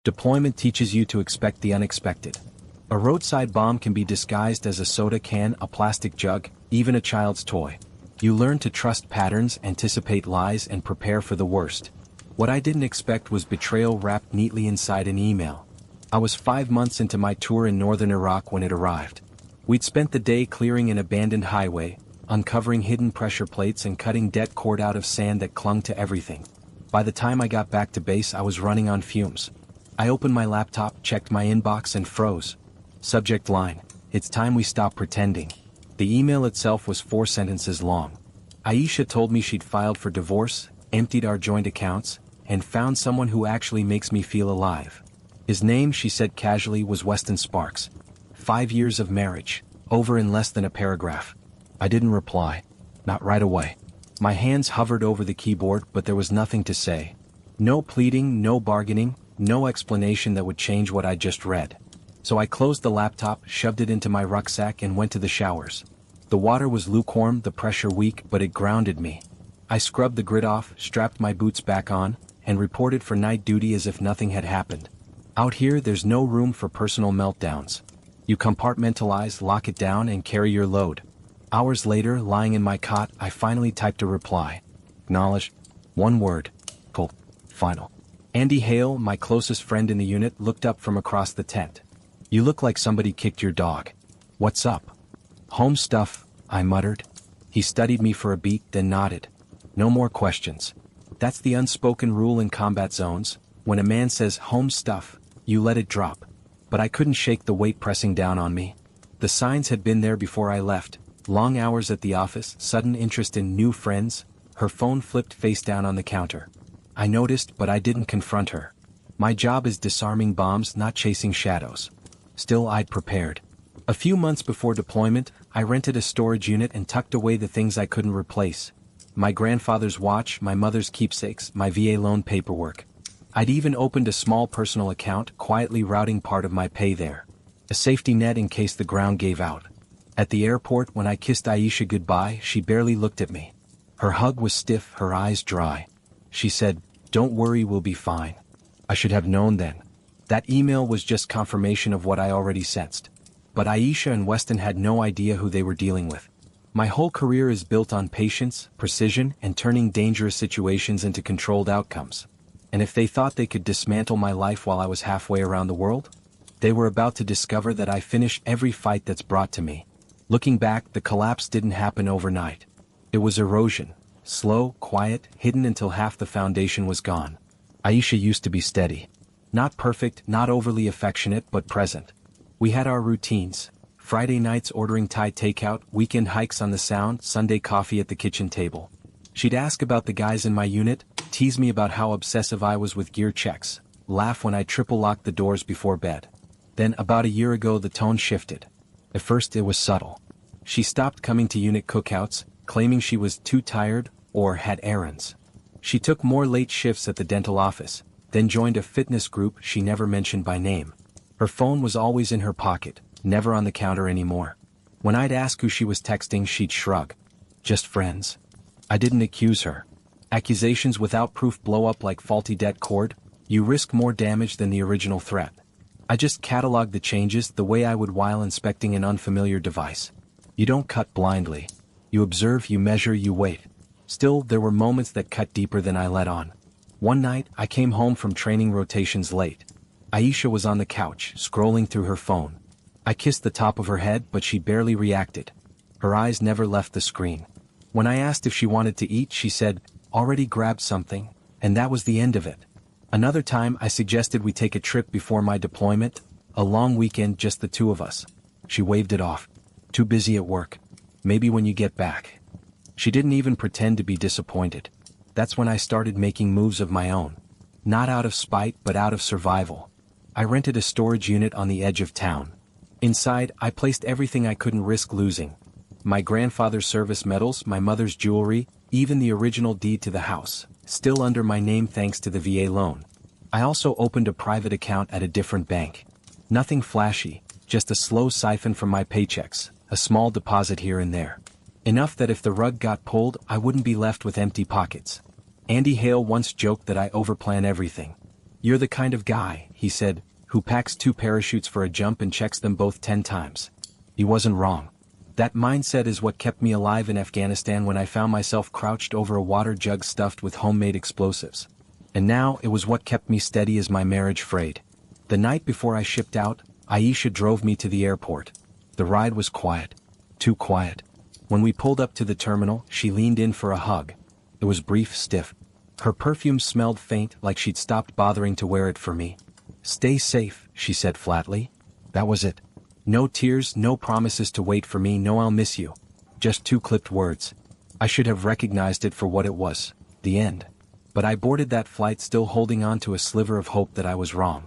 Deployment teaches you to expect the unexpected. A roadside bomb can be disguised as a soda can, a plastic jug, even a child's toy. You learn to trust patterns, anticipate lies, and prepare for the worst. What I didn't expect was betrayal wrapped neatly inside an email. I was 5 months into my tour in northern Iraq when it arrived. We'd spent the day clearing an abandoned highway, uncovering hidden pressure plates and cutting det cord out of sand that clung to everything. By the time I got back to base, I was running on fumes. I opened my laptop, checked my inbox, and froze. Subject line: "It's time we stop pretending." The email itself was 4 sentences long. Aisha told me she'd filed for divorce, emptied our joint accounts, and found someone who actually makes me feel alive. His name, she said casually, was Weston Sparks. 5 years of marriage, over in less than a paragraph. I didn't reply. Not right away. My hands hovered over the keyboard, but there was nothing to say. No pleading, no bargaining, no explanation that would change what I just read. So I closed the laptop, shoved it into my rucksack, and went to the showers. The water was lukewarm, the pressure weak, but it grounded me. I scrubbed the grit off, strapped my boots back on, and reported for night duty as if nothing had happened. Out here, there's no room for personal meltdowns. You compartmentalize, lock it down, and carry your load. Hours later, lying in my cot, I finally typed a reply. Acknowledged. 1 word. Cool. Final. Andy Hale, my closest friend in the unit, looked up from across the tent. "You look like somebody kicked your dog. What's up?" "Home stuff," I muttered. He studied me for a beat, then nodded. "No more questions. That's the unspoken rule in combat zones. When a man says home stuff, you let it drop." But I couldn't shake the weight pressing down on me. The signs had been there before I left. Long hours at the office, sudden interest in new friends. Her phone flipped face down on the counter. I noticed, but I didn't confront her. My job is disarming bombs, not chasing shadows. Still, I'd prepared. A few months before deployment, I rented a storage unit and tucked away the things I couldn't replace. My grandfather's watch, my mother's keepsakes, my VA loan paperwork. I'd even opened a small personal account, quietly routing part of my pay there. A safety net in case the ground gave out. At the airport, when I kissed Aisha goodbye, she barely looked at me. Her hug was stiff, her eyes dry. She said, "Don't worry, we'll be fine." I should have known then. That email was just confirmation of what I already sensed. But Aisha and Weston had no idea who they were dealing with. My whole career is built on patience, precision, and turning dangerous situations into controlled outcomes. And if they thought they could dismantle my life while I was halfway around the world, they were about to discover that I finish every fight that's brought to me. Looking back, the collapse didn't happen overnight. It was erosion. Slow, quiet, hidden until half the foundation was gone. Aisha used to be steady. Not perfect, not overly affectionate, but present. We had our routines. Friday nights ordering Thai takeout, weekend hikes on the Sound, Sunday coffee at the kitchen table. She'd ask about the guys in my unit, tease me about how obsessive I was with gear checks, laugh when I triple-locked the doors before bed. Then, about a year ago, the tone shifted. At first it was subtle. She stopped coming to unit cookouts, claiming she was too tired or had errands. She took more late shifts at the dental office, then joined a fitness group she never mentioned by name. Her phone was always in her pocket, never on the counter anymore. When I'd ask who she was texting, she'd shrug. Just friends. I didn't accuse her. Accusations without proof blow up like faulty det cord. You risk more damage than the original threat. I just cataloged the changes the way I would while inspecting an unfamiliar device. You don't cut blindly. You observe, you measure, you wait. Still, there were moments that cut deeper than I let on. One night, I came home from training rotations late. Aisha was on the couch, scrolling through her phone. I kissed the top of her head, but she barely reacted. Her eyes never left the screen. When I asked if she wanted to eat, she said, "Already grabbed something," and that was the end of it. Another time, I suggested we take a trip before my deployment, a long weekend, just the two of us. She waved it off. "Too busy at work. Maybe when you get back." She didn't even pretend to be disappointed. That's when I started making moves of my own. Not out of spite, but out of survival. I rented a storage unit on the edge of town. Inside, I placed everything I couldn't risk losing. My grandfather's service medals, my mother's jewelry, even the original deed to the house, still under my name thanks to the VA loan. I also opened a private account at a different bank. Nothing flashy, just a slow siphon from my paychecks, a small deposit here and there. Enough that if the rug got pulled, I wouldn't be left with empty pockets. Andy Hale once joked that I overplan everything. "You're the kind of guy," he said, "who packs 2 parachutes for a jump and checks them both 10 times. He wasn't wrong. That mindset is what kept me alive in Afghanistan when I found myself crouched over a water jug stuffed with homemade explosives. And now it was what kept me steady as my marriage frayed. The night before I shipped out, Aisha drove me to the airport. The ride was quiet. Too quiet. When we pulled up to the terminal, she leaned in for a hug. It was brief, stiff. Her perfume smelled faint, like she'd stopped bothering to wear it for me. "Stay safe," she said flatly. That was it. No tears, no promises to wait for me, no "I'll miss you." Just 2 clipped words. I should have recognized it for what it was, the end. But I boarded that flight still holding on to a sliver of hope that I was wrong.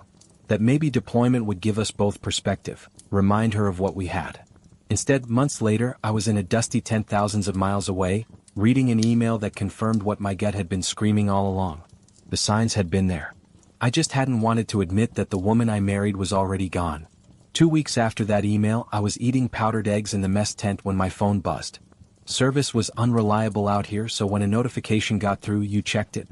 That maybe deployment would give us both perspective, remind her of what we had. Instead, months later, I was in a dusty tent thousands of miles away, reading an email that confirmed what my gut had been screaming all along. The signs had been there. I just hadn't wanted to admit that the woman I married was already gone. 2 weeks after that email, I was eating powdered eggs in the mess tent when my phone buzzed. Service was unreliable out here, so when a notification got through, you checked it.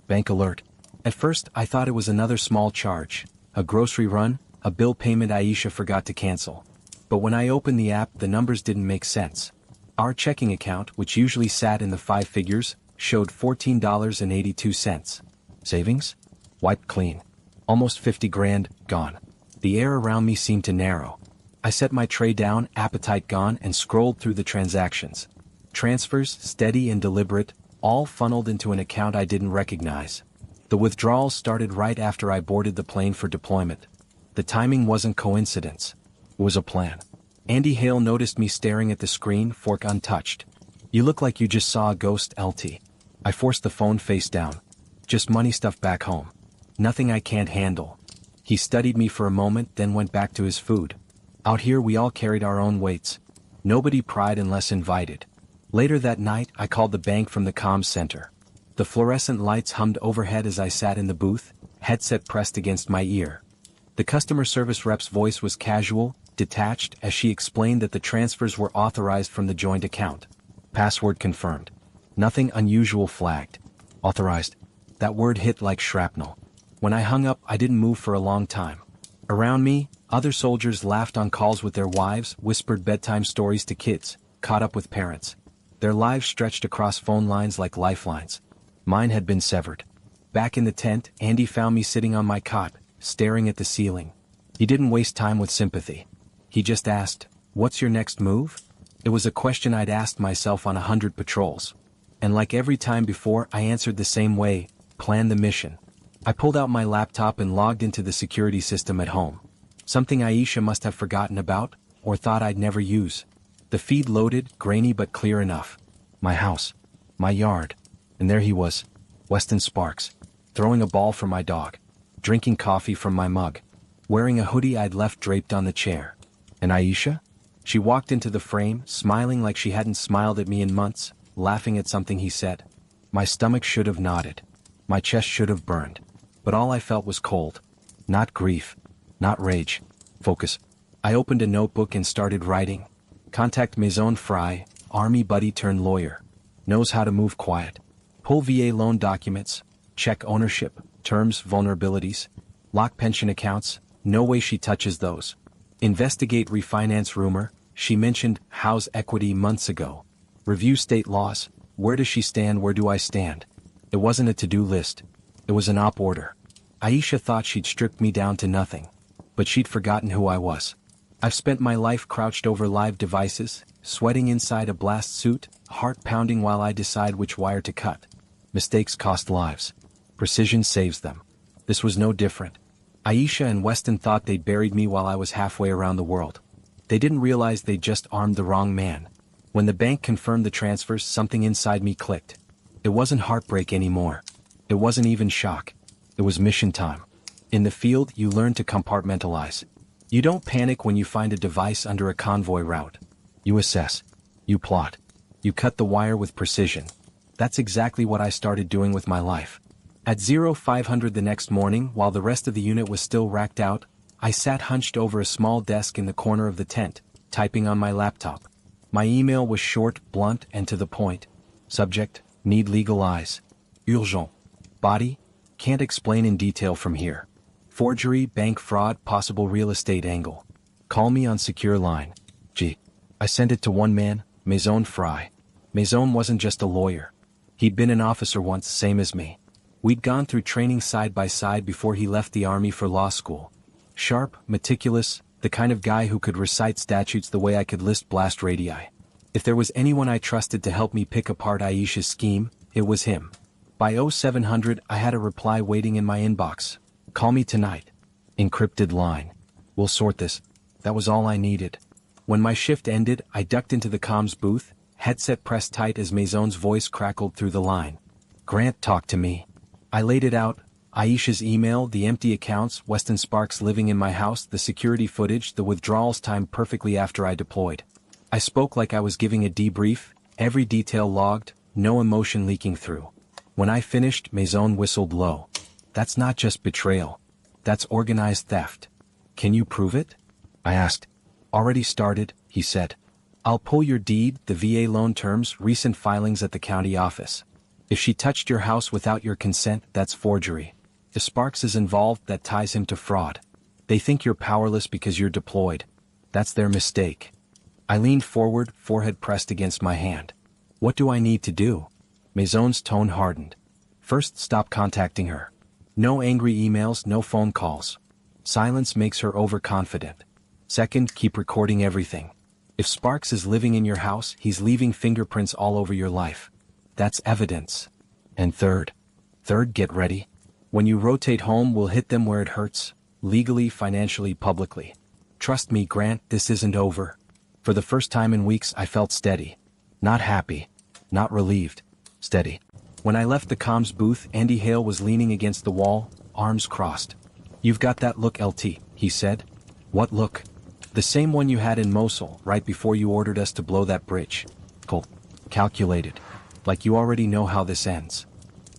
Bank alert. At first, I thought it was another small charge. A grocery run, a bill payment Aisha forgot to cancel. But when I opened the app, the numbers didn't make sense. Our checking account, which usually sat in the 5 figures, showed $14.82. Savings? Wiped clean. Almost 50 grand, gone. The air around me seemed to narrow. I set my tray down, appetite gone, and scrolled through the transactions. Transfers, steady and deliberate, all funneled into an account I didn't recognize. The withdrawals started right after I boarded the plane for deployment. The timing wasn't coincidence. It was a plan. Andy Hale noticed me staring at the screen, fork untouched. "You look like you just saw a ghost, LT." I forced the phone face down. "Just money stuff back home. Nothing I can't handle." He studied me for a moment, then went back to his food. Out here we all carried our own weights. Nobody pried unless invited. Later that night, I called the bank from the comms center. The fluorescent lights hummed overhead as I sat in the booth, headset pressed against my ear. The customer service rep's voice was casual, detached, as she explained that the transfers were authorized from the joint account. Password confirmed. Nothing unusual flagged. Authorized. That word hit like shrapnel. When I hung up, I didn't move for a long time. Around me, other soldiers laughed on calls with their wives, whispered bedtime stories to kids, caught up with parents. Their lives stretched across phone lines like lifelines. Mine had been severed. Back in the tent, Andy found me sitting on my cot, staring at the ceiling. He didn't waste time with sympathy. He just asked, "What's your next move?" It was a question I'd asked myself on 100 patrols. And like every time before, I answered the same way: plan the mission. I pulled out my laptop and logged into the security system at home. Something Aisha must have forgotten about, or thought I'd never use. The feed loaded, grainy but clear enough. My house. My yard. And there he was, Weston Sparks, throwing a ball for my dog, drinking coffee from my mug, wearing a hoodie I'd left draped on the chair. And Aisha? She walked into the frame, smiling like she hadn't smiled at me in months, laughing at something he said. My stomach should have nodded. My chest should have burned. But all I felt was cold. Not grief. Not rage. Focus. I opened a notebook and started writing. Contact Maison Fry, Army buddy turned lawyer. Knows how to move quiet. Pull VA loan documents. Check ownership, terms, vulnerabilities. Lock pension accounts. No way she touches those. Investigate refinance rumor. She mentioned house equity months ago. Review state laws. Where does she stand? Where do I stand? It wasn't a to-do list. It was an op order. Aisha thought she'd stripped me down to nothing. But she'd forgotten who I was. I've spent my life crouched over live devices, sweating inside a blast suit, heart pounding while I decide which wire to cut. Mistakes cost lives. Precision saves them. This was no different. Aisha and Weston thought they'd buried me while I was halfway around the world. They didn't realize they'd just armed the wrong man. When the bank confirmed the transfers, something inside me clicked. It wasn't heartbreak anymore. It wasn't even shock. It was mission time. In the field, you learn to compartmentalize. You don't panic when you find a device under a convoy route. You assess. You plot. You cut the wire with precision. That's exactly what I started doing with my life. At 0500 the next morning, while the rest of the unit was still racked out, I sat hunched over a small desk in the corner of the tent, typing on my laptop. My email was short, blunt, and to the point. Subject: need legal eyes. Urgent. Body: Can't explain in detail from here. Forgery, bank fraud, possible real estate angle. Call me on secure line. Gee. I sent it to one man, Maison Fry. Maison wasn't just a lawyer. He'd been an officer once, same as me. We'd gone through training side by side before he left the army for law school. Sharp, meticulous, the kind of guy who could recite statutes the way I could list blast radii. If there was anyone I trusted to help me pick apart Aisha's scheme, it was him. By 0700 I had a reply waiting in my inbox. Call me tonight. Encrypted line. We'll sort this. That was all I needed. When my shift ended, I ducked into the comms booth, headset pressed tight as Maison's voice crackled through the line. Grant, talk to me. I laid it out. Aisha's email, the empty accounts, Weston Sparks living in my house, the security footage, the withdrawals timed perfectly after I deployed. I spoke like I was giving a debrief, every detail logged, no emotion leaking through. When I finished, Maison whistled low. That's not just betrayal. That's organized theft. Can you prove it? I asked. Already started, he said. I'll pull your deed, the VA loan terms, recent filings at the county office. If she touched your house without your consent, that's forgery. If Sparks is involved, that ties him to fraud. They think you're powerless because you're deployed. That's their mistake. I leaned forward, forehead pressed against my hand. What do I need to do? Maison's tone hardened. First, stop contacting her. No angry emails, no phone calls. Silence makes her overconfident. Second, keep recording everything. If Sparks is living in your house, he's leaving fingerprints all over your life. That's evidence. And third, get ready. When you rotate home, we'll hit them where it hurts, legally, financially, publicly. Trust me, Grant, this isn't over. For the first time in weeks, I felt steady. Not happy. Not relieved. Steady. When I left the comms booth, Andy Hale was leaning against the wall, arms crossed. You've got that look, LT, he said. What look? The same one you had in Mosul, right before you ordered us to blow that bridge. Cool. Calculated. Like you already know how this ends.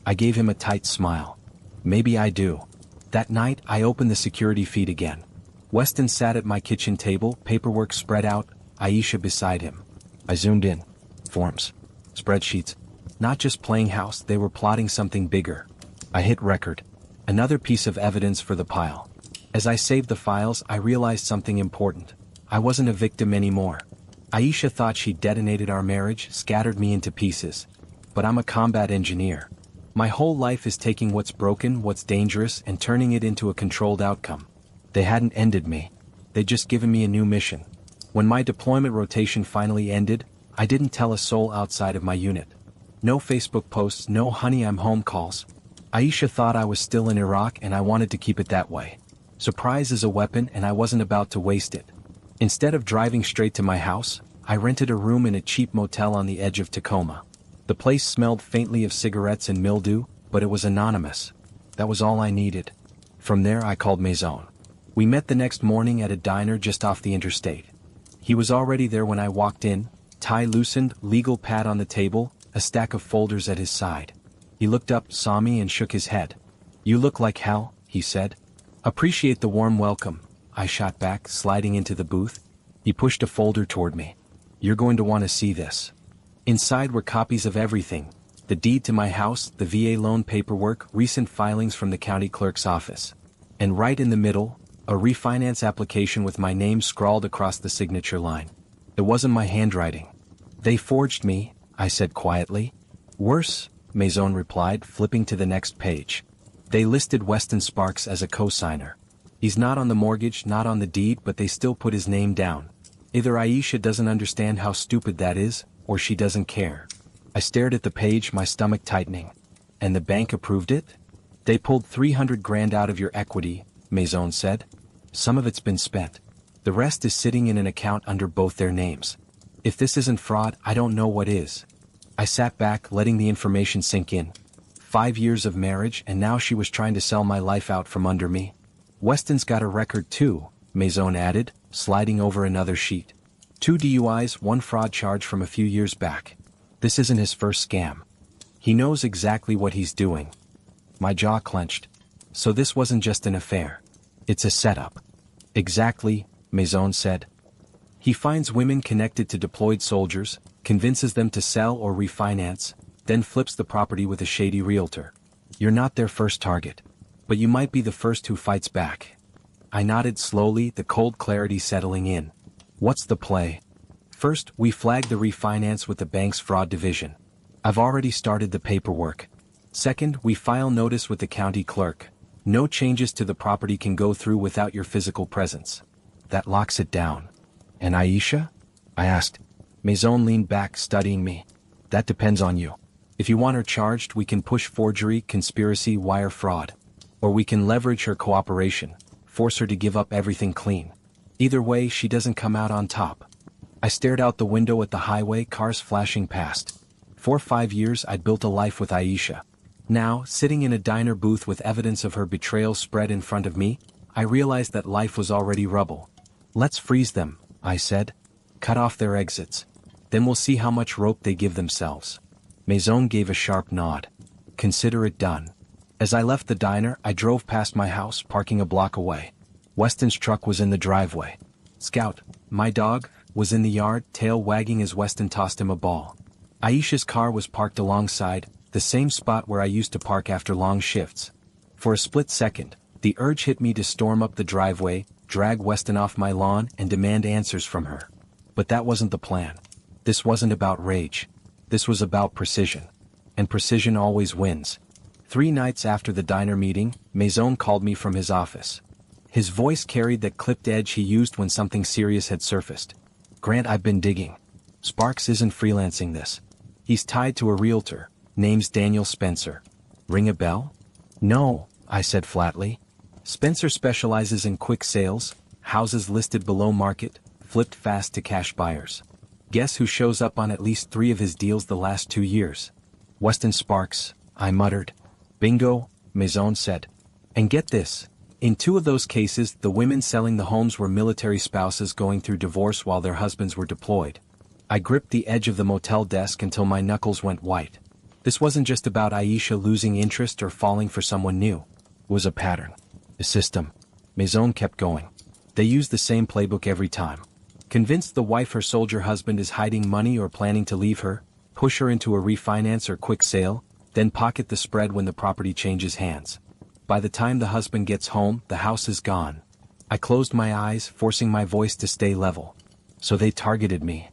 I gave him a tight smile. Maybe I do. That night, I opened the security feed again. Weston sat at my kitchen table, paperwork spread out, Aisha beside him. I zoomed in. Forms. Spreadsheets. Not just playing house, they were plotting something bigger. I hit record. Another piece of evidence for the pile. As I saved the files, I realized something important. I wasn't a victim anymore. Aisha thought she detonated our marriage, scattered me into pieces. But I'm a combat engineer. My whole life is taking what's broken, what's dangerous, and turning it into a controlled outcome. They hadn't ended me. They'd just given me a new mission. When my deployment rotation finally ended, I didn't tell a soul outside of my unit. No Facebook posts, no honey I'm home calls. Aisha thought I was still in Iraq and I wanted to keep it that way. Surprise is a weapon and I wasn't about to waste it. Instead of driving straight to my house, I rented a room in a cheap motel on the edge of Tacoma. The place smelled faintly of cigarettes and mildew, but it was anonymous. That was all I needed. From there I called Maison. We met the next morning at a diner just off the interstate. He was already there when I walked in, tie loosened, legal pad on the table, a stack of folders at his side. He looked up, saw me and shook his head. You look like hell, he said. Appreciate the warm welcome, I shot back, sliding into the booth. He pushed a folder toward me. You're going to want to see this. Inside were copies of everything. The deed to my house, the VA loan paperwork, recent filings from the county clerk's office. And right in the middle, a refinance application with my name scrawled across the signature line. It wasn't my handwriting. They forged me, I said quietly. Worse, Maison replied, flipping to the next page. They listed Weston Sparks as a co-signer. He's not on the mortgage, not on the deed, but they still put his name down. Either Aisha doesn't understand how stupid that is, or she doesn't care. I stared at the page, my stomach tightening. And the bank approved it? They pulled 300 grand out of your equity, Maison said. Some of it's been spent. The rest is sitting in an account under both their names. If this isn't fraud, I don't know what is. I sat back, letting the information sink in. 5 years of marriage, and now she was trying to sell my life out from under me. Weston's got a record too, Maison added, sliding over another sheet. 2 DUIs, 1 fraud charge from a few years back. This isn't his first scam. He knows exactly what he's doing. My jaw clenched. So this wasn't just an affair. It's a setup. Exactly, Maison said. He finds women connected to deployed soldiers, convinces them to sell or refinance, then flips the property with a shady realtor. You're not their first target. But you might be the first who fights back. I nodded slowly, the cold clarity settling in. What's the play? First, we flag the refinance with the bank's fraud division. I've already started the paperwork. Second, we file notice with the county clerk. No changes to the property can go through without your physical presence. That locks it down. And Aisha? I asked. Maison leaned back, studying me. That depends on you. If you want her charged, we can push forgery, conspiracy, wire fraud. Or we can leverage her cooperation, force her to give up everything clean. Either way, she doesn't come out on top. I stared out the window at the highway, cars flashing past. For 5 years I'd built a life with Aisha. Now, sitting in a diner booth with evidence of her betrayal spread in front of me, I realized that life was already rubble. Let's freeze them, I said. Cut off their exits. Then we'll see how much rope they give themselves. Maison gave a sharp nod. Consider it done. As I left the diner, I drove past my house, parking a block away. Weston's truck was in the driveway. Scout, my dog, was in the yard, tail wagging as Weston tossed him a ball. Aisha's car was parked alongside, the same spot where I used to park after long shifts. For a split second, the urge hit me to storm up the driveway, drag Weston off my lawn, and demand answers from her. But that wasn't the plan. This wasn't about rage. This was about precision. And precision always wins. 3 nights after the diner meeting, Maison called me from his office. His voice carried that clipped edge he used when something serious had surfaced. Grant, I've been digging. Sparks isn't freelancing this. He's tied to a realtor. Name's Daniel Spencer. Ring a bell? No, I said flatly. Spencer specializes in quick sales, houses listed below market, flipped fast to cash buyers. Guess who shows up on at least 3 of his deals the last 2 years? Weston Sparks, I muttered. Bingo, Maison said. And get this. In 2 of those cases, the women selling the homes were military spouses going through divorce while their husbands were deployed. I gripped the edge of the motel desk until my knuckles went white. This wasn't just about Aisha losing interest or falling for someone new. It was a pattern. A system. Maison kept going. They use the same playbook every time. Convince the wife her soldier husband is hiding money or planning to leave her, push her into a refinance or quick sale, then pocket the spread when the property changes hands. By the time the husband gets home, the house is gone. I closed my eyes, forcing my voice to stay level. So they targeted me.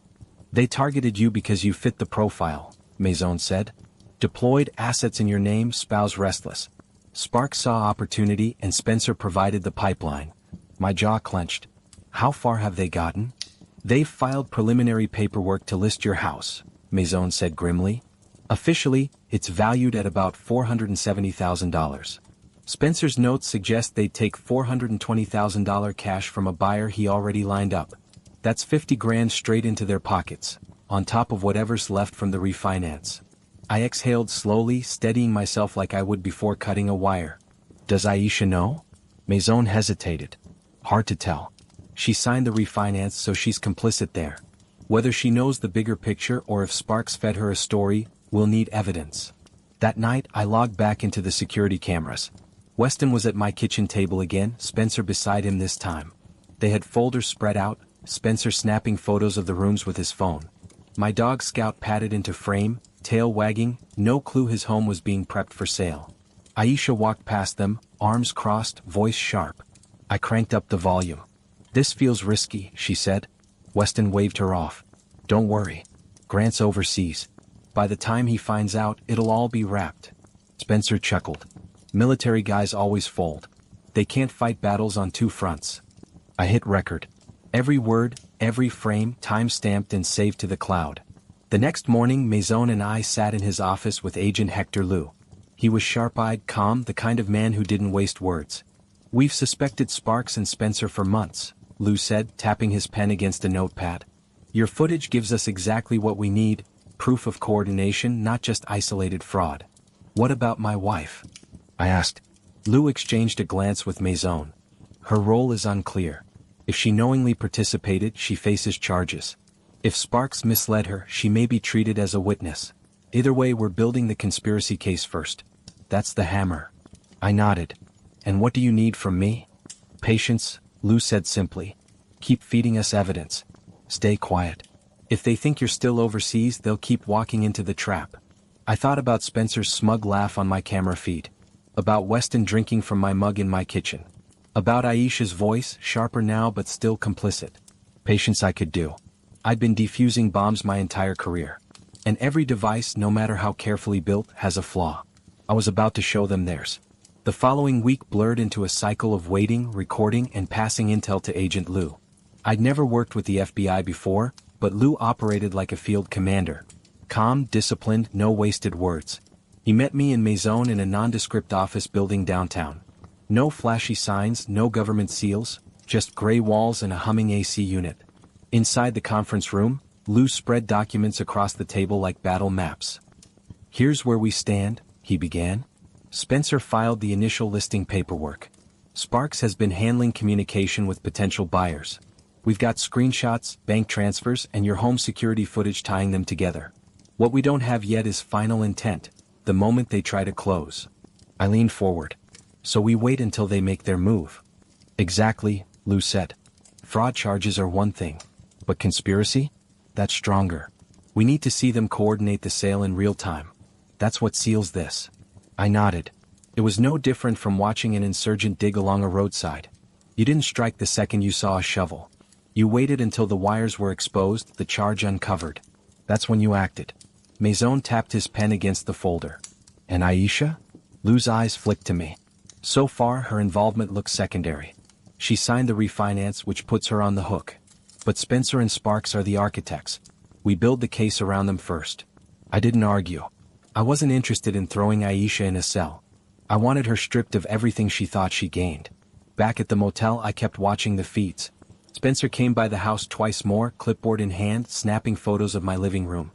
They targeted you because you fit the profile, Maison said. Deployed, assets in your name, spouse restless. Sparks saw opportunity and Spencer provided the pipeline. My jaw clenched. How far have they gotten? They've filed preliminary paperwork to list your house, Maison said grimly. Officially, it's valued at about $470,000. Spencer's notes suggest they'd take $420,000 cash from a buyer he already lined up. That's 50 grand straight into their pockets, on top of whatever's left from the refinance. I exhaled slowly, steadying myself like I would before cutting a wire. Does Aisha know? Maison hesitated. Hard to tell. She signed the refinance, so she's complicit there. Whether she knows the bigger picture or if Sparks fed her a story, we'll need evidence. That night, I logged back into the security cameras. Weston was at my kitchen table again, Spencer beside him this time. They had folders spread out, Spencer snapping photos of the rooms with his phone. My dog Scout padded into frame, tail wagging, no clue his home was being prepped for sale. Aisha walked past them, arms crossed, voice sharp. I cranked up the volume. This feels risky, she said. Weston waved her off. Don't worry. Grant's overseas. By the time he finds out, it'll all be wrapped. Spencer chuckled. Military guys always fold. They can't fight battles on 2 fronts. I hit record. Every word, every frame, time-stamped and saved to the cloud. The next morning, Maison and I sat in his office with Agent Hector Liu. He was sharp-eyed, calm, the kind of man who didn't waste words. We've suspected Sparks and Spencer for months, Liu said, tapping his pen against a notepad. Your footage gives us exactly what we need, proof of coordination, not just isolated fraud. What about my wife? I asked. Liu exchanged a glance with Maison. Her role is unclear. If she knowingly participated, she faces charges. If Sparks misled her, she may be treated as a witness. Either way, we're building the conspiracy case first. That's the hammer. I nodded. And what do you need from me? Patience, Liu said simply. Keep feeding us evidence. Stay quiet. If they think you're still overseas, they'll keep walking into the trap. I thought about Spencer's smug laugh on my camera feed. About Weston drinking from my mug in my kitchen. About Aisha's voice, sharper now but still complicit. Patience I could do. I'd been defusing bombs my entire career. And every device, no matter how carefully built, has a flaw. I was about to show them theirs. The following week blurred into a cycle of waiting, recording, and passing intel to Agent Lou. I'd never worked with the FBI before, but Lou operated like a field commander. Calm, disciplined, no wasted words. He met me in Maison in a nondescript office building downtown. No flashy signs, no government seals, just gray walls and a humming AC unit. Inside the conference room, Lou spread documents across the table like battle maps. "Here's where we stand," he began. Spencer filed the initial listing paperwork. Sparks has been handling communication with potential buyers. We've got screenshots, bank transfers, and your home security footage tying them together. What we don't have yet is final intent, the moment they try to close. I leaned forward. "So we wait until they make their move." "Exactly," Lou said. "Fraud charges are one thing. But conspiracy? That's stronger. We need to see them coordinate the sale in real time. That's what seals this." I nodded. It was no different from watching an insurgent dig along a roadside. You didn't strike the second you saw a shovel. You waited until the wires were exposed, the charge uncovered. That's when you acted. Maison tapped his pen against the folder. "And Aisha?" Lou's eyes flicked to me. So far, her involvement looks secondary. She signed the refinance, which puts her on the hook. But Spencer and Sparks are the architects. We build the case around them first. I didn't argue. I wasn't interested in throwing Aisha in a cell. I wanted her stripped of everything she thought she gained. Back at the motel, I kept watching the feeds. Spencer came by the house twice more, clipboard in hand, snapping photos of my living room.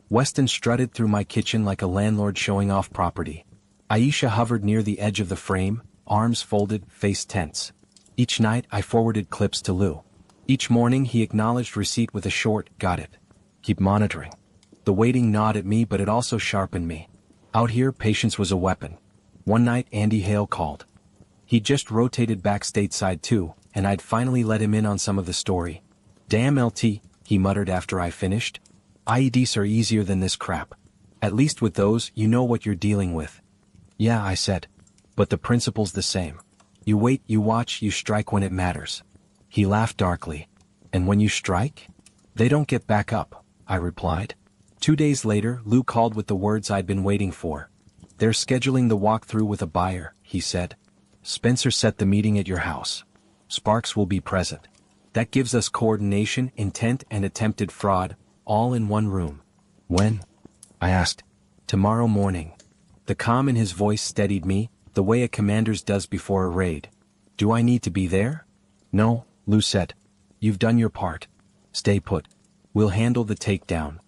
Weston strutted through my kitchen like a landlord showing off property. Aisha hovered near the edge of the frame, arms folded, face tense. Each night, I forwarded clips to Lou. Each morning, he acknowledged receipt with a short, "Got it. Keep monitoring." The waiting gnawed at me, but it also sharpened me. Out here, patience was a weapon. One night, Andy Hale called. He'd just rotated back stateside too, and I'd finally let him in on some of the story. "Damn LT, he muttered after I finished. "IEDs are easier than this crap. At least with those, you know what you're dealing with." "Yeah," I said. "But the principle's the same. You wait, you watch, you strike when it matters." He laughed darkly. "And when you strike? They don't get back up," I replied. 2 days later, Lou called with the words I'd been waiting for. "They're scheduling the walkthrough with a buyer," he said. "Spencer set the meeting at your house. Sparks will be present. That gives us coordination, intent, and attempted fraud, all in one room." "When?" I asked. "Tomorrow morning." The calm in his voice steadied me, the way a commander's does before a raid. "Do I need to be there?" "No," Lou said. "You've done your part. Stay put. We'll handle the takedown."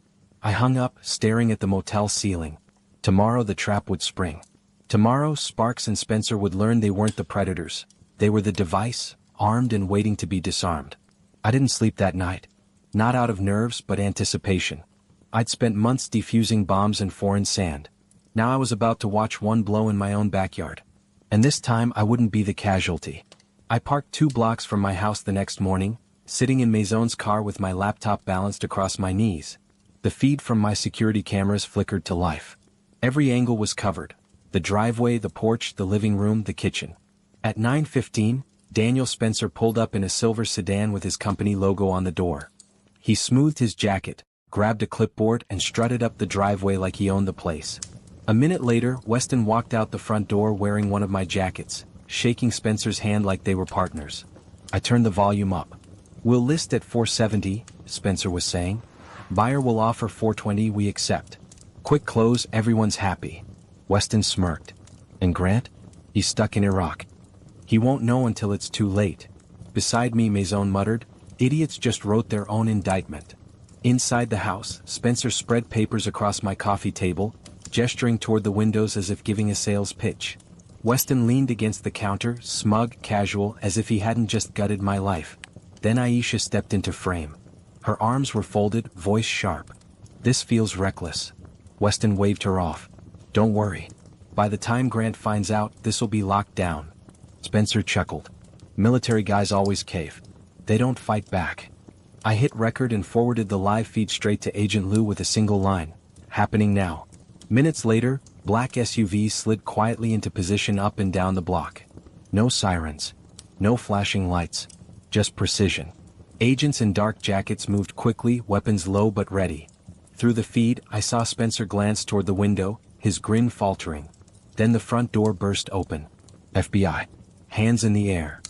I hung up, staring at the motel ceiling. Tomorrow the trap would spring. Tomorrow Sparks and Spencer would learn they weren't the predators. They were the device, armed and waiting to be disarmed. I didn't sleep that night. Not out of nerves, but anticipation. I'd spent months defusing bombs in foreign sand. Now I was about to watch one blow in my own backyard. And this time I wouldn't be the casualty. I parked 2 blocks from my house the next morning, sitting in Maison's car with my laptop balanced across my knees. The feed from my security cameras flickered to life. Every angle was covered. The driveway, the porch, the living room, the kitchen. At 9:15, Daniel Spencer pulled up in a silver sedan with his company logo on the door. He smoothed his jacket, grabbed a clipboard, and strutted up the driveway like he owned the place. A minute later, Weston walked out the front door wearing one of my jackets, shaking Spencer's hand like they were partners. I turned the volume up. "We'll list at $470, Spencer was saying. "Buyer will offer $420, we accept. Quick close, everyone's happy." Weston smirked. "And Grant? He's stuck in Iraq. He won't know until it's too late." Beside me, Maison muttered, "Idiots just wrote their own indictment." Inside the house, Spencer spread papers across my coffee table, gesturing toward the windows as if giving a sales pitch. Weston leaned against the counter, smug, casual, as if he hadn't just gutted my life. Then Aisha stepped into frame. Her arms were folded, voice sharp. "This feels reckless." Weston waved her off. "Don't worry. By the time Grant finds out, this'll be locked down." Spencer chuckled. "Military guys always cave. They don't fight back." I hit record and forwarded the live feed straight to Agent Lou with a single line. "Happening now." Minutes later, black SUVs slid quietly into position up and down the block. No sirens. No flashing lights. Just precision. Agents in dark jackets moved quickly, weapons low but ready. Through the feed, I saw Spencer glance toward the window, his grin faltering. Then the front door burst open. FBI. Hands in the air.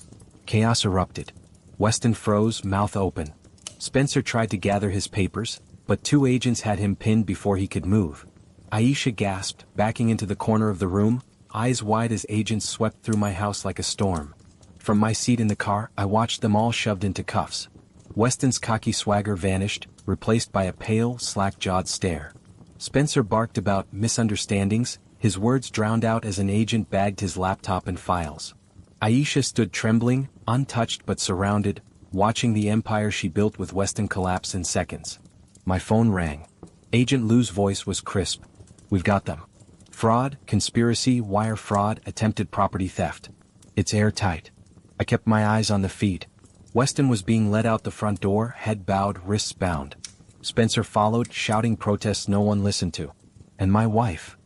Chaos erupted. Weston froze, mouth open. Spencer tried to gather his papers, but two agents had him pinned before he could move. Aisha gasped, backing into the corner of the room, eyes wide as agents swept through my house like a storm. From my seat in the car, I watched them all shoved into cuffs. Weston's cocky swagger vanished, replaced by a pale, slack-jawed stare. Spencer barked about misunderstandings, his words drowned out as an agent bagged his laptop and files. Aisha stood trembling, untouched but surrounded, watching the empire she built with Weston collapse in seconds. My phone rang. Agent Lou's voice was crisp. "We've got them. Fraud, conspiracy, wire fraud, attempted property theft. It's airtight." I kept my eyes on the feed. Weston was being led out the front door, head bowed, wrists bound. Spencer followed, shouting protests no one listened to. "And my wife?"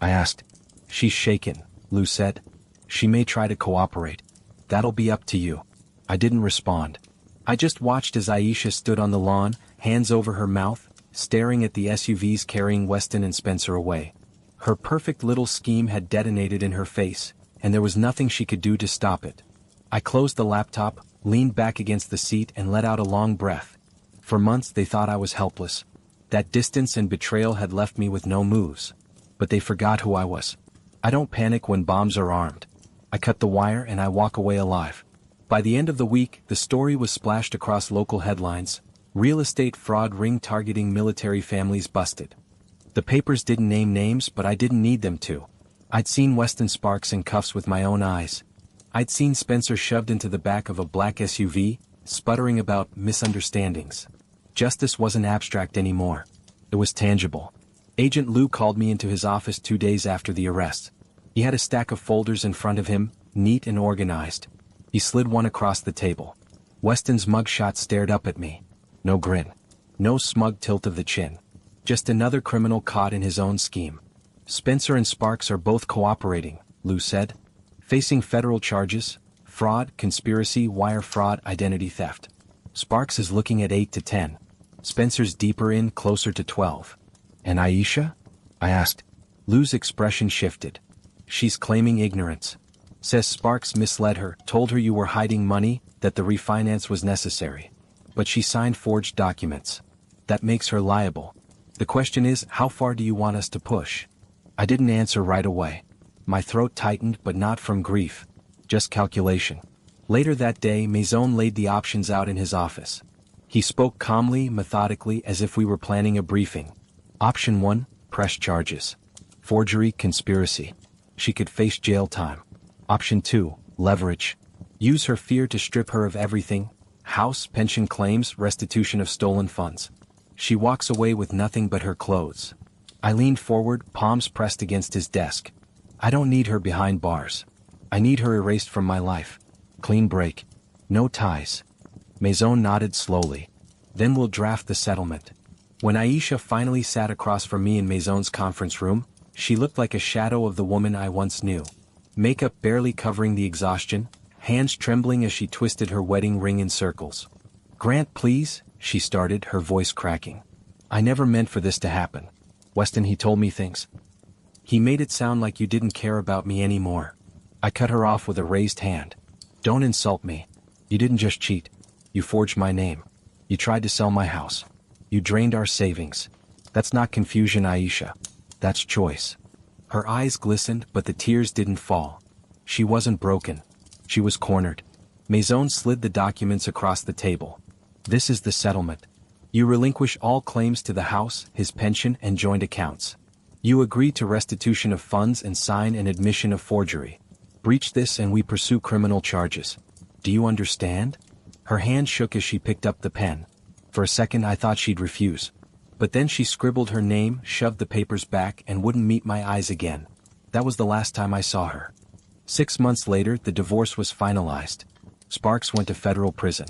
I asked. "She's shaken," Lou said. "She may try to cooperate. That'll be up to you." I didn't respond. I just watched as Aisha stood on the lawn, hands over her mouth, staring at the SUVs carrying Weston and Spencer away. Her perfect little scheme had detonated in her face, and there was nothing she could do to stop it. I closed the laptop, leaned back against the seat and let out a long breath. For months they thought I was helpless. That distance and betrayal had left me with no moves. But they forgot who I was. I don't panic when bombs are armed. I cut the wire and I walk away alive. By the end of the week, the story was splashed across local headlines. Real estate fraud ring targeting military families busted. The papers didn't name names, but I didn't need them to. I'd seen Weston Sparks in cuffs with my own eyes. I'd seen Spencer shoved into the back of a black SUV, sputtering about misunderstandings. Justice wasn't abstract anymore. It was tangible. Agent Lou called me into his office 2 days after the arrest. He had a stack of folders in front of him, neat and organized. He slid one across the table. Weston's mugshot stared up at me. No grin. No smug tilt of the chin. Just another criminal caught in his own scheme. "Spencer and Sparks are both cooperating," Lou said. "Facing federal charges, fraud, conspiracy, wire fraud, identity theft. Sparks is looking at 8 to 10. Spencer's deeper in, closer to 12. "And Aisha?" I asked. Lou's expression shifted. "She's claiming ignorance. Says Sparks misled her, told her you were hiding money, that the refinance was necessary. But she signed forged documents. That makes her liable. The question is, how far do you want us to push?" I didn't answer right away. My throat tightened, but not from grief. Just calculation. Later that day, Maison laid the options out in his office. He spoke calmly, methodically, as if we were planning a briefing. Option 1, press charges. Forgery, conspiracy. She could face jail time. Option 2, leverage. Use her fear to strip her of everything: house, pension claims, restitution of stolen funds. She walks away with nothing but her clothes. I leaned forward, palms pressed against his desk. I don't need her behind bars. I need her erased from my life. Clean break. No ties. Maison nodded slowly. "Then we'll draft the settlement." When Aisha finally sat across from me in Maison's conference room, she looked like a shadow of the woman I once knew. Makeup barely covering the exhaustion, hands trembling as she twisted her wedding ring in circles. "Grant, please," she started, her voice cracking. "I never meant for this to happen. Weston, he told me things. He made it sound like you didn't care about me anymore." I cut her off with a raised hand. "Don't insult me. You didn't just cheat. You forged my name. You tried to sell my house. You drained our savings. That's not confusion, Aisha. That's choice." Her eyes glistened, but the tears didn't fall. She wasn't broken. She was cornered. Maison slid the documents across the table. "This is the settlement. You relinquish all claims to the house, his pension, and joint accounts. You agree to restitution of funds and sign an admission of forgery. Breach this and we pursue criminal charges. Do you understand?" Her hand shook as she picked up the pen. For a second I thought she'd refuse. But then she scribbled her name, shoved the papers back, and wouldn't meet my eyes again. That was the last time I saw her. 6 months later, the divorce was finalized. Sparks went to federal prison.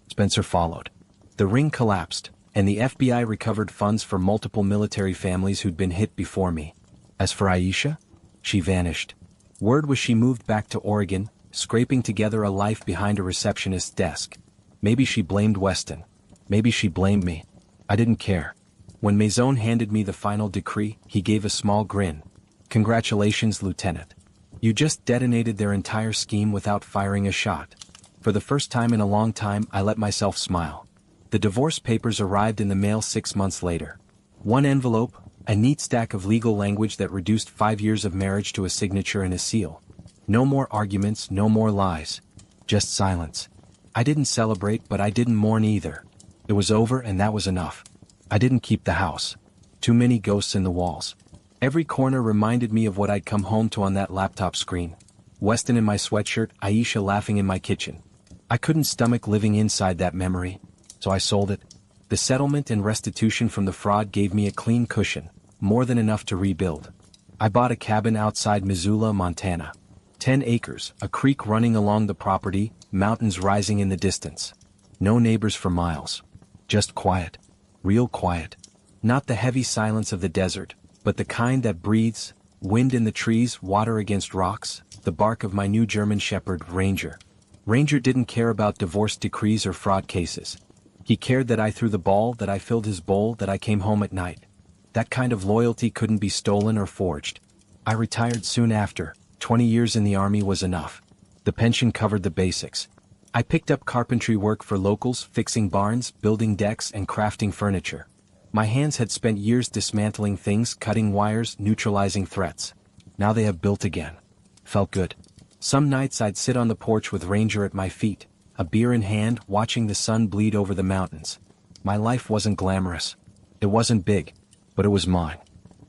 Spencer followed. The ring collapsed, and the FBI recovered funds for multiple military families who'd been hit before me. As for Aisha, she vanished. Word was she moved back to Oregon, scraping together a life behind a receptionist's desk. Maybe she blamed Weston. Maybe she blamed me. I didn't care. When Maison handed me the final decree, he gave a small grin. Congratulations, Lieutenant. You just detonated their entire scheme without firing a shot. For the first time in a long time, I let myself smile. The divorce papers arrived in the mail 6 months later. One envelope, a neat stack of legal language that reduced 5 years of marriage to a signature and a seal. No more arguments, no more lies. Just silence. I didn't celebrate, but I didn't mourn either. It was over, and that was enough. I didn't keep the house. Too many ghosts in the walls. Every corner reminded me of what I'd come home to on that laptop screen. Weston in my sweatshirt, Aisha laughing in my kitchen. I couldn't stomach living inside that memory, so I sold it. The settlement and restitution from the fraud gave me a clean cushion, more than enough to rebuild. I bought a cabin outside Missoula, Montana. 10 acres, a creek running along the property, mountains rising in the distance. No neighbors for miles. Just quiet. Real quiet. Not the heavy silence of the desert, but the kind that breathes, wind in the trees, water against rocks, the bark of my new German Shepherd, Ranger. Ranger didn't care about divorce decrees or fraud cases. He cared that I threw the ball, that I filled his bowl, that I came home at night. That kind of loyalty couldn't be stolen or forged. I retired soon after. 20 years in the Army was enough. The pension covered the basics. I picked up carpentry work for locals, fixing barns, building decks, and crafting furniture. My hands had spent years dismantling things, cutting wires, neutralizing threats. Now they have built again. Felt good. Some nights I'd sit on the porch with Ranger at my feet, a beer in hand, watching the sun bleed over the mountains. My life wasn't glamorous. It wasn't big, but it was mine.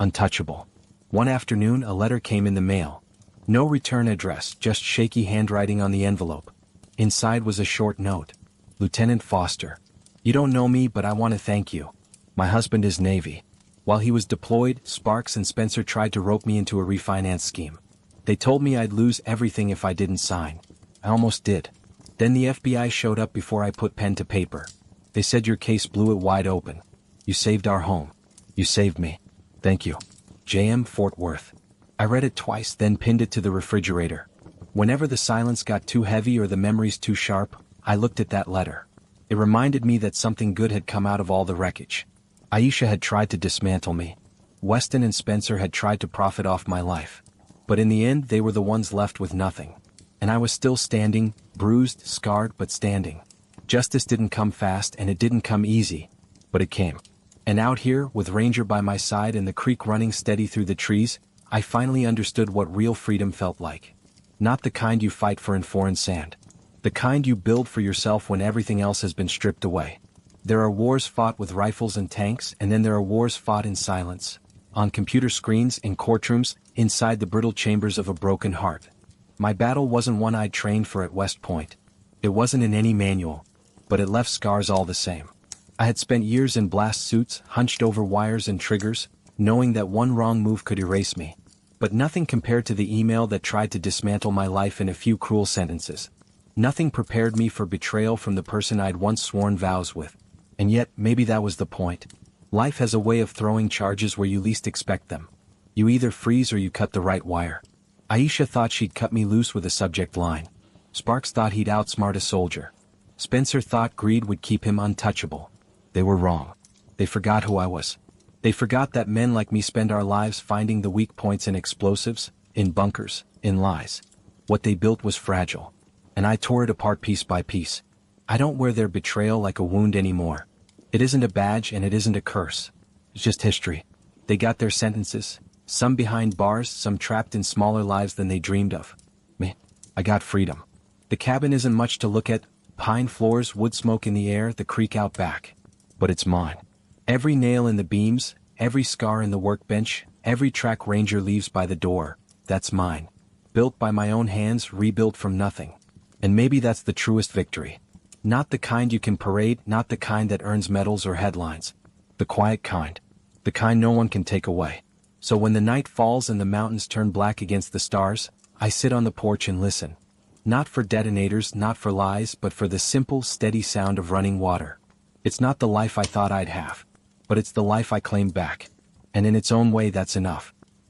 Untouchable. One afternoon a letter came in the mail. No return address, just shaky handwriting on the envelope. Inside was a short note. Lieutenant Foster. You don't know me, but I want to thank you. My husband is Navy. While he was deployed, Sparks and Spencer tried to rope me into a refinance scheme. They told me I'd lose everything if I didn't sign. I almost did. Then the FBI showed up before I put pen to paper. They said your case blew it wide open. You saved our home. You saved me. Thank you. J.M. Fort Worth. I read it twice, then pinned it to the refrigerator. Whenever the silence got too heavy or the memories too sharp, I looked at that letter. It reminded me that something good had come out of all the wreckage. Aisha had tried to dismantle me. Weston and Spencer had tried to profit off my life. But in the end, they were the ones left with nothing. And I was still standing, bruised, scarred, but standing. Justice didn't come fast, and it didn't come easy. But it came. And out here, with Ranger by my side and the creek running steady through the trees, I finally understood what real freedom felt like. Not the kind you fight for in foreign sand. The kind you build for yourself when everything else has been stripped away. There are wars fought with rifles and tanks, and then there are wars fought in silence. On computer screens, in courtrooms, inside the brittle chambers of a broken heart. My battle wasn't one I'd trained for at West Point. It wasn't in any manual. But it left scars all the same. I had spent years in blast suits, hunched over wires and triggers, knowing that one wrong move could erase me. But nothing compared to the email that tried to dismantle my life in a few cruel sentences. Nothing prepared me for betrayal from the person I'd once sworn vows with. And yet, maybe that was the point. Life has a way of throwing charges where you least expect them. You either freeze or you cut the right wire. Aisha thought she'd cut me loose with a subject line. Sparks thought he'd outsmart a soldier. Spencer thought greed would keep him untouchable. They were wrong. They forgot who I was. They forgot that men like me spend our lives finding the weak points in explosives, in bunkers, in lies. What they built was fragile. And I tore it apart piece by piece. I don't wear their betrayal like a wound anymore. It isn't a badge and it isn't a curse. It's just history. They got their sentences, some behind bars, some trapped in smaller lives than they dreamed of. Me, I got freedom. The cabin isn't much to look at, pine floors, wood smoke in the air, the creek out back. But it's mine. Every nail in the beams, every scar in the workbench, every track Ranger leaves by the door, that's mine. Built by my own hands, rebuilt from nothing. And maybe that's the truest victory. Not the kind you can parade, not the kind that earns medals or headlines. The quiet kind. The kind no one can take away. So when the night falls and the mountains turn black against the stars, I sit on the porch and listen. Not for detonators, not for lies, but for the simple, steady sound of running water. It's not the life I thought I'd have. But it's the life I claimed back. And in its own way that's enough.